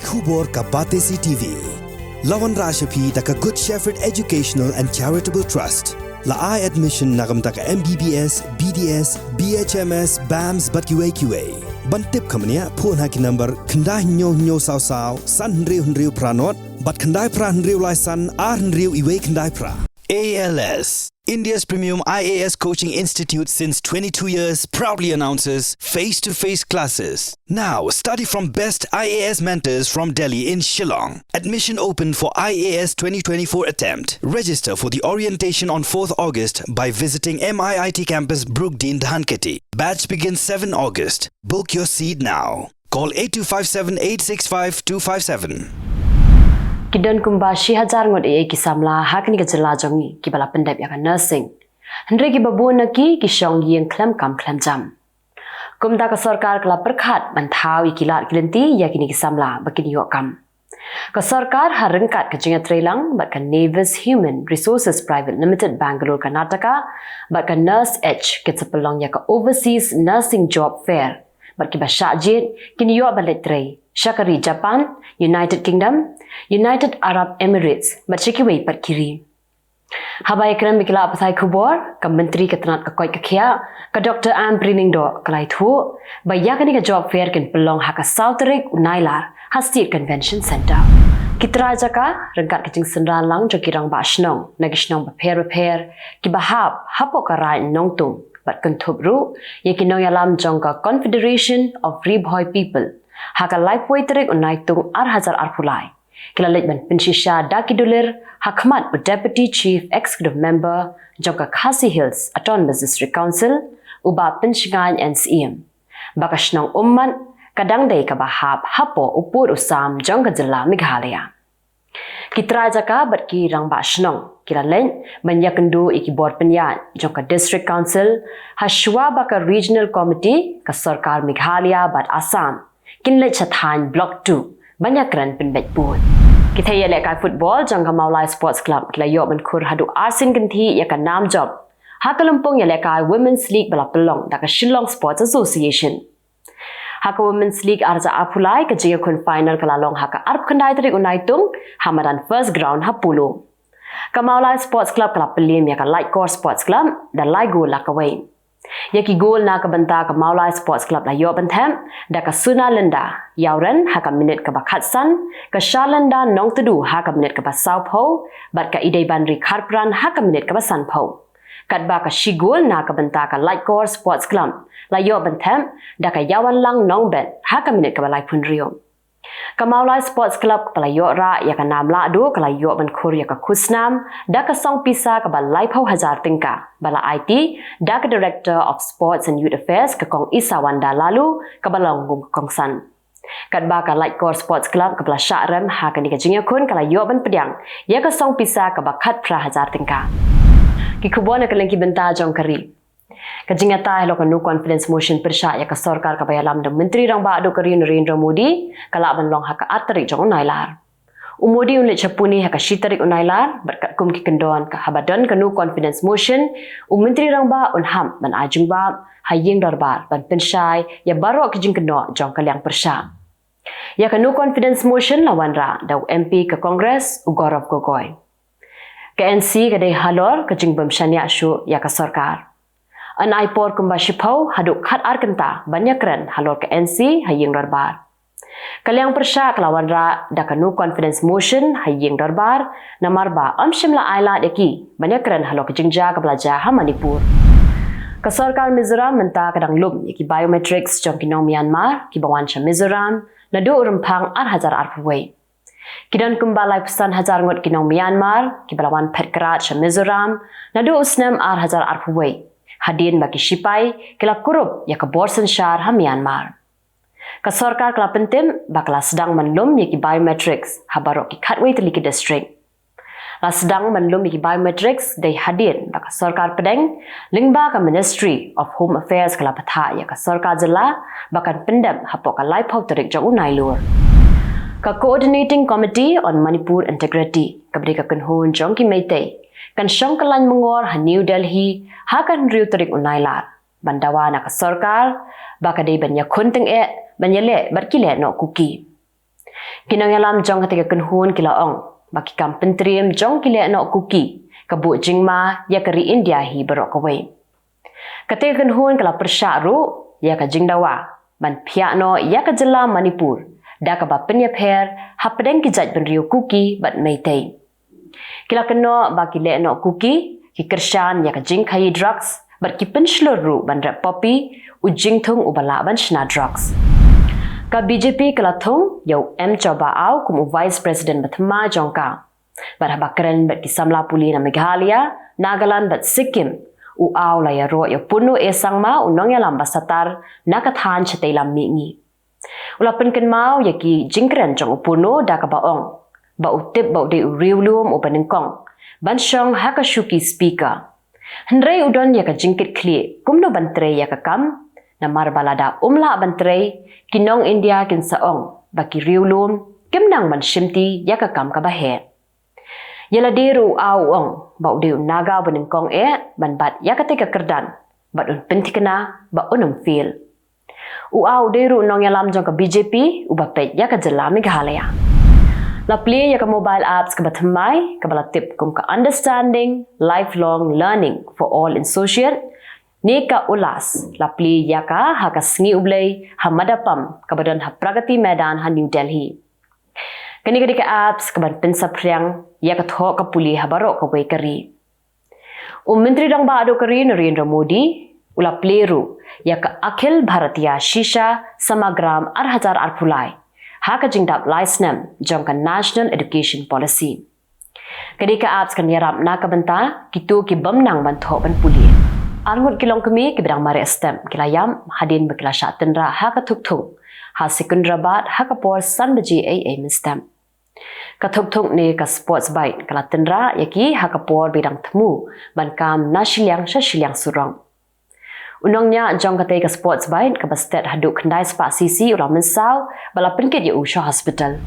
Khubor ka Pyrthei TV. Lawan Rashapi taka Good Shepherd Educational and Charitable Trust. La I admission nagam taka MBBS, BDS, BHMS, BAMS bat QA. Bantip kamania phone haki number khandai nyo sao san hnriu pranot bat khandai pra hnriu lai san ar hnriu iwe khandai pra. ALS, India's premium IAS coaching institute since 22 years, proudly announces face-to-face classes. Now, study from best IAS mentors from Delhi in Kylleng. Admission open for IAS 2024 attempt. Register for the orientation on 4th August by visiting MIIT campus Brookdean, Dhanketi. Batch begins 7 August. Book your seat now. Call 8257-865-257. Kidan kumbashi hajar ngot ki samla hakni ka Jylla jongi ki bala pendap ya nursing hendri ki babu naki ki shong yeng klam jam kumda ka sarkar kala perkhat banthawi ki lat kilenti ya kini ki samla bakini yo kam ka sarkar harengkat ka jinga trelang bat ka Navis Human Resources Private Limited Bangalore Karnataka bat ka nurse H ki sepelong ya ka overseas nursing job fair bat ki basajit kini yo baletre Shakari Japan, United Kingdom, United Arab Emirates, Bachikiway Parkiri. Habai kram mikla Pyrthei Khubor, ka menteri ketenat ka koi ka khia, ka Dr. Am Brining do kalai thu, bayakani ka job fair ken pelong haka Southrik Unailar, Hastir Convention Center. Kitra jaka rengkat kecing senran lang jo kirang ba shnong, nagishnong repair, ki bahap hapo ka rai nongtung, bat kentup ru, yakinong yalam jong ka Confederation of Ribhoi People. Haka Lifeway terik Naitung ar arpulai. Kila ban pensisha dakidulir hakmat Deputy Chief Executive Member Jongka Khasi Hills Autonomous District Council uba penshingan NCM. Bakashnong umman kadang day kabahap hapo upur usam Jongka Jylla Meghalaya. Kitra jaka batki rang bashnong kila banyakendu iki board penyan Jongka District Council hashwa baka Regional Committee ka Sarkar Meghalaya bat Assam. Kinle Chathan Block 2 banyakran penbet pun. Kita ya lekai football jangka Maulai Sports Club kila yok menkur hadu arsin ganti ya kan nam job. Haka lempung ya lekai Women's League bala pelong daka Shillong Sports Association. Haka Women's League arza apulai ke jaya kun final kalalong haka arp kendai tarik Naitung hamadan first ground hapulu. Ka Maulai Sports Club kala pelim ya ka Light Core Sports Club dan Light Goal lakaway. Yaki gol na kabanta ka Maulai Sports Club la yo bentem da ka Suna Lenda yauran haka minit ka bakhatsan ka Shalanda nong tudu haka minit ka Saupo bat ka Idai Bandri Kharpran haka minit ka Sanpo kadba ka Shigol na kabanta ka Light Core Sports Club la yo bentem da ka Yawan Lang nong bet haka minit ka Balai Punrio ka Maulai Sports Club kala yo ra ya ka namla adu kala yo ban khur ya ka Khusnam da ka song pisa ka Balai Phau Hajar Tingka bala IT da ka Director of Sports and Youth Affairs ka Kong Isawanda lalu ka Balong Kong San kadba ka Light Core Sports Club ka Bala Sharem ha ka ni ka jingya kun kala yo ban pediang ya ka song pisa ka Bakhat Pra Hajar Tingka ki Khubor na kalengki benta jong kari Kajingata hello kanu confidence motion persya ya ka sarkar ka bayalam da menteri rang ba adu kari Narendra Modi kala ban long haka atari jong nailar umodi unle chapuni haka shitarik unailar berkat kum ki kendon ka habadan kanu confidence motion menteri rang ba unham ban ajung ba hayeng darbar ban pensyai ya baro kijing kendo jong kalyang persya ya kanu confidence motion lawan ra da MP ka Congress Ugorov Gogoy ka NC ka dei halor kajing bamshania shu ya ka sarkar an aipor kumbashipau haduk khat arkenta banyakran halor ke NC hayeng darbar kalyang persya kelawan ra dakanu confidence motion hayeng darbar namarba amshimla aila deki banyakran halor ke jingja ke belajar ha Manipur ka sarkar Mizoram menta kadang lum iki biometrics jong kinong Myanmar ki bawan sha Mizoram nadu urempang ar hajar arpway kidan kumbalai pesan hajar ngot kinong Myanmar ki balawan petkrat sha Mizoram nadu usnam ar hajar arpway hadin bagi sipai kila kurup ya ke Borsen Shar ha Myanmar. Ka sarkar kala pentim bakla sedang menlum ya ki biometrics habarok ki Khatway Teliki District. La sedang menlum ya ki biometrics day hadin baka sarkar Pedeng lingba ka Ministry of Home Affairs kala patha ya ka sarkar Jylla bakan pendam hapok ka Laipau terik jong unailur. Ka Coordinating Committee on Manipur Integrity kabri ka kenhun jong ki Pyrthei kan syong kalan mengor ha New Delhi hakan riu terik unailar bandawa na ka sarkar baka day banya kunteng banyale barkile no kuki Kinang yalam jong ketika kenhun kilaong baki kam pentriam jong kile nok kuki kabu jingma ya keri India hi berok kawai. Ketika kenhun kala persyaru ya ka jingdawa ban piano ya ka Jylla Manipur da ka ba penyepher hapdeng kijat benriu kuki bat meitei. Kila keno baki le nok kuki ki kershan ya ka jingkai drugs bat ki pensluru ban rap popi ujing thung ubala ban shna drugs. Ka BJP kelathung yau coba au kum Vice President Bathma Jongka. Bat habakren bat kisamla puli na Meghalaya, Nagaland bat Sikkim. U au la ya ro ya punu esang ma unong ya lamba satar nakathan chatay lam mingi. Ula penken mau ya ki jingkren jong upunu da ka baong. Ba utip ba de uriulum upanengkong. Ban syong hakashuki speaker. Hendrai udon ya ka jingkit kli kumno bantre ya ka kam. Namar balada umla bantre kinong India kin saong baki riulum kimnang man shimti ya ka kam ka bahe. Yala deru au ong ba udiu naga benengkong ban bat ya ka teka kerdan bat un pentikna ba unum feel. U au deru nong yalam jong ka BJP u bapet ya ka Jylla Meghalaya. La play ya ka mobile apps ka bathamai ka bala tip kum ka understanding lifelong learning for all in social. Neka ulas lapli yaka haka sngi ublay hamadapam kabadan ha pragati medan ha New Delhi. Kani ka apps kaban pensapriang yaka tho ka puli ha barok ka kari. Menteri dang ba ado kari Narendra Modi ula pleru yaka akhil bharatiya shisha samagram arhajar arpulai haka jingdap license jong ka National Education Policy. Kani ka apps kan yarap na kabanta kitu ki bamnang ban tho ban puli. Angut kilong kami ke bidang mari stem kilayam hadin bekila syatendra haka tuk-tuk ha Secunderabad haka por sanbaji AM stem. Ka tuk-tuk ni ka sports bike kala tendra yaki haka por bidang temu ban kam nashiliang shashiliang surang. Unongnya jong kate ka sports bike ka bastet haduk kendai spa sisi ulang mensau bala penkit ya usha hospital.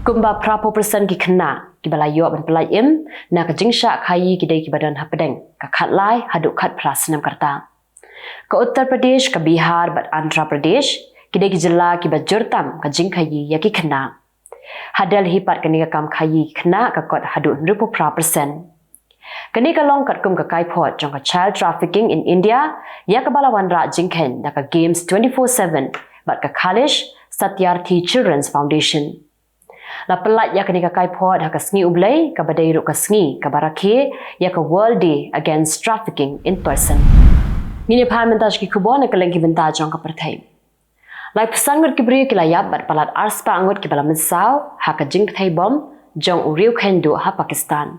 Kumba prapo persen ki kena ki balayo ban pelayim na ka jingsha khayi ki dei ki badan hapedeng ka khatlai haduk khat prasnam karta ka Uttar Pradesh ka Bihar bat Andhra Pradesh ki dei ki Jylla ki bajurtam ka jingkhayi ya ki kena hadal hipat kani ka kam khayi kena ka kot haduk 100% kani ka long kat kum ka kaipot jong ka child trafficking in India ya ka balawan ra jingkhen da ka games 24/7 bat ka Khalish Satyarthi Children's Foundation. La pelat ya kini ka kaipot ha ka sngi ublay ka badai ru ka sngi ka barakhe ya ka World Day Against Trafficking in Person. Ngini parmentaj ki Khubor na Kylleng ki benta jong ka Pyrthei. Lai pesangut ki bri ki layap bat palat arspa angut ki bala mensau ha ka jing thai bom jong uriu khendu ha Pakistan.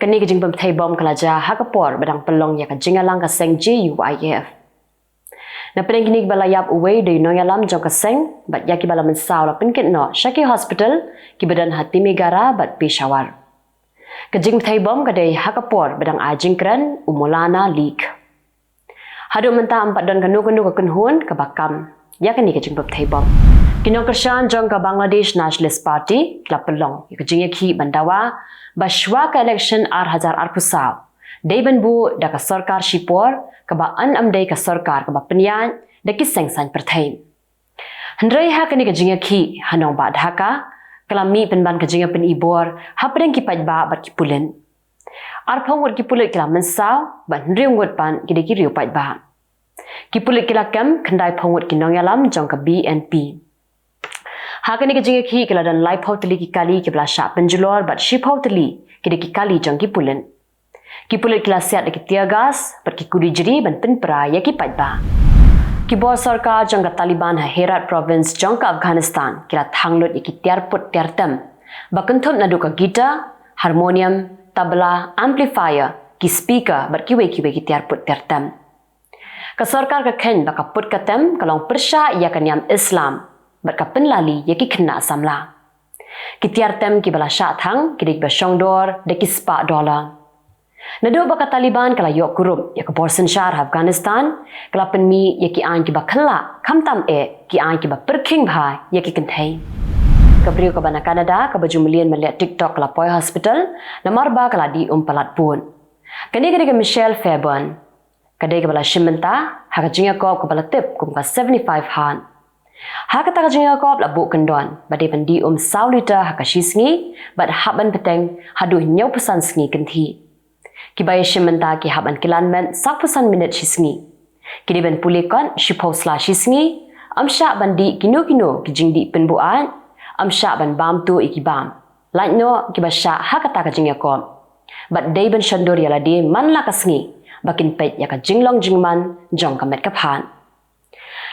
Kani ka jing bom thai bom kala ja ha ka por badang pelong ya ka jingalang ka seng JUIF. Na pedeng kini bala yap away do nong yalam jong kaseng bat yaki bala mensau la penkit no Shaki Hospital ki badan hati megara bat Peshawar. Kajing thai bom kadai hakapor badang ajingkran umulana leak. Hadu menta 4 don kanu ka kunhun ka bakam yakani kajing bom thai bom. Kinong kershan jong ka Bangladesh Nationalist Party la pelong kajing yakhi bandawa bashwa ka election arhajar arpusaw. Deiban bu da ka sarkar shipor ka ba amdei ka sarkar ka ba penyan da ki sengsan Pyrthei. Hendrai ha kani ka jinga ki hanong ba dhaka kalami penban ka jinga pen ibor ha pedeng ki pajba bat ki pulen. Arphong wat ki pulet kila mensaw ba hendriung wat pan ki de ki riu pajba. Ki pulet kila kam khandai phongwat ki nong yalam jong ka BNP. Ha kani ka jinga ki kila dan lai photli ki kali ki bla sha penjulor bat shi photli ki de ki kali jong ki pulen. Ki pulit kila siat ki tiagas bat ki kudi jeri ban penpra ya ki pajba. Ki bor sarkar jong ka Taliban ha Herat province jong ka Afghanistan kila thanglut ki tiarput tiartem bakenthum nadu ka gitar harmonium tabla amplifier ki speaker bat ki we ki tiarput tiartem. Ka sarkar ka khen ba ka put ka tem kalong persha ya kan yam Islam bat ka penlali ya ki khna samla. Ki tiartem ki bala sha thang ki dik ba shongdor de ki spa dollar. Nado baka Taliban kala yok kurup ya ka borsen shar Afghanistan kala penmi ya ki an ki ba khla khamtam ki an ki ba perking bhai ya ki kenthai kabriu ka bana Canada ka baju million malia TikTok kala poi hospital namar ba kala di palat pun kani ka Michelle Fairburn kadai ka bala shimenta ha ka jinga ko bala tip kum ka 75 han Hakata ka jinga kop la bu kendon bade bandi saulita hakashisngi bad haban peteng hadu nyau pesan sngi kenti. Kibaya shimenta ki haban kilanmen sak pesan minit shisngi. Kidi ben pulikon shiposla shisngi amsha bandi kino ki jingdi penbuan amsha ban bam tu ikibam. Lainno kibasha hakata ka jinga kop. Bad day ben shandur yala di man la kasngi bakin pet ya ka jinglong jingman jong kamet kaphan.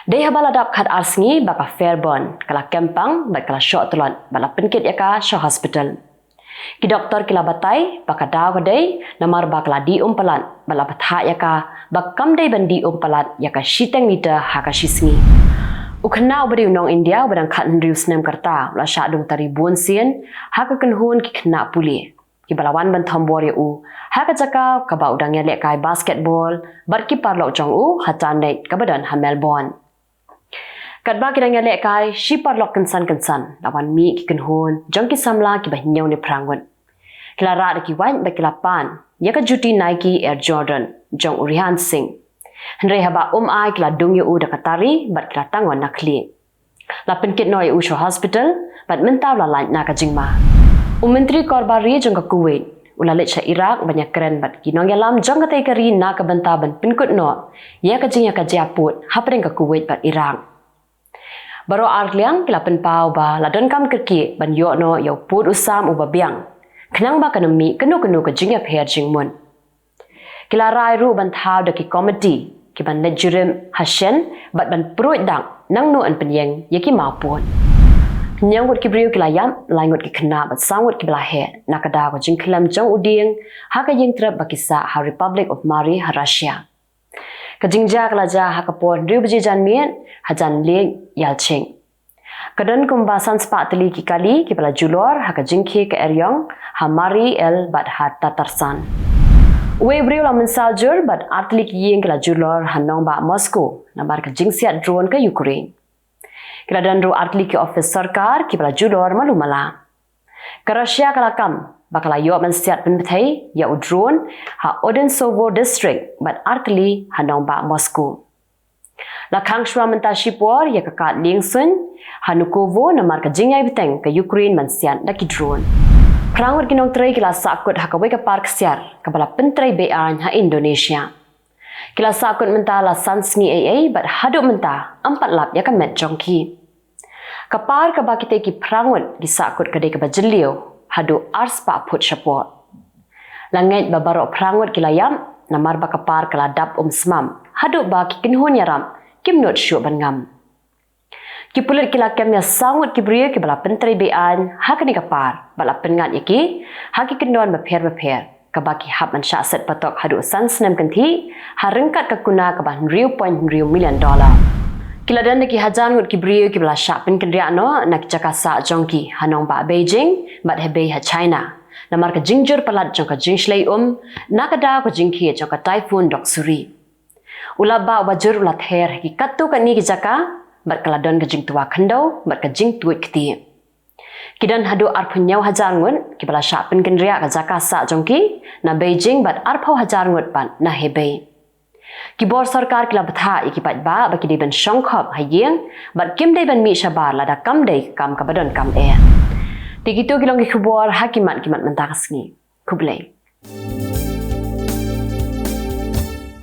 Day habala dap khat arsngi baka Fairborn kala kempang bat kala shot tulon bala penkit yaka sho hospital. Ki doktor kila batai baka daw day namar bakla di umpalan bala batha yaka bakam day bandi umpalan yaka shiteng meter haka shisngi. Ukna ubari unong India badang khat ndrius nem karta la sha dung tari buon sien haka kenhun ki kena puli. Ki balawan ban thombor ya u haka jaka ka ba udang ya lek kai basketball bat ki parlo jong u hatan dai ka badan ha Melbourne. Kadba ki dang lek kai shi parlok kensan lawan mi ki kenhun jong ki samla ki bahnyau ni prangun kila ra ki wan ba kila pan ya ka juti Nike Air Jordan jong Urihan Singh henre haba ai kila dung yu da katari bat kila tangon nakli la penkit noi u sho hospital bat mentaw la lan na ka jingma Menteri Korbari jong ka Kuwait ulalit sa Iraq banyak keren bat kinong yalam jong ka kari na ka bentaban penkut no ya ka jing ya ka japut hapring ka Kuwait bat Iraq Baro arliang kila penpau ba ladon kam kerki ban yo no yo put usam uba biang. Kenang ba kanami kenu ka jingya pher jingmun. Kila rai ru ban thau da ki comedy ki ban lejurim hashen bat ban pruit dang nang no an penyeng yaki mapun. Nyang wut ki briu kila yam laingut ki kena bat sangwut ki bela he nakada ko jing kelam jong uding haka yeng trap bakisa ha Republic of Mali ha Russia. Kajingja kalaja hakapon riu biji jan mien hajan le yalcheng. Kadan kumbasan spatli ki kali ki pala julor hakajingke ke eryong hamari el bat hat tatarsan. Uwe briu la mensaljur bat atli ki yeng kala julor hanong ba Moscow nabar kajingsiat drone ke Ukraine. Kila dan ru atli ki office sarkar ki pala julor malumala. Ke Russia kala kam bakala yo mensiat Pyrthei ya drone ha Odinsovo district bat artli hanong ba Moscow. La kangshwa menta shipor ya kakat lingsun hanukovo namar ka jingai biteng ke Ukraine mensiat daki drone. Prangwat kinong tray kila sakut hakawe ka park siar kabala pentray bean ha Indonesia. Kila sakut menta la sansngi AA bat haduk menta 4 lap ya ka met jongki. Kapar ka bakite ki prangwat di sakut ka de ka bajeliu hadu ars pa put support. Langit babaro prangwat kilayam namar bakapar kala dap smam hadu ba ki kinhun yaram kim not syu ban ngam. Ki pulit kila kemnya sangut ki bria ki bala pentrai bean hakani kapar bala pengat yaki haki kendon bapher ka baki hab man sha set patok hadu sansnem kanthi harengkat ka kuna ka ban $0.0 million. Kila dan ki hajan ngut ki bria ki bala sha pen kendria no nak jakasa jongki hanong ba Beijing bat hebei ha China namar ka jingjur palat jong ka jingshlei nakada ko jingki jong ka typhoon doksuri ula ba wajur ula ther ki katu ka ni ki jaka bat kala don ka jing tua khandau bat ka jing tuit kti kidan hadu arpunyau hajar ngut ki bala sha pen kendria ka jakasa jongki na Beijing bat arpau hajar ngut pan na hebei Khubor sarkar kila batha ikipat ba baki de ban shongkhop hayeng bat kim de ban mi shabar lada kam de kam ka badon kam e Tigito kilong Khubor hakimat kimat mentakasngi. Kublai.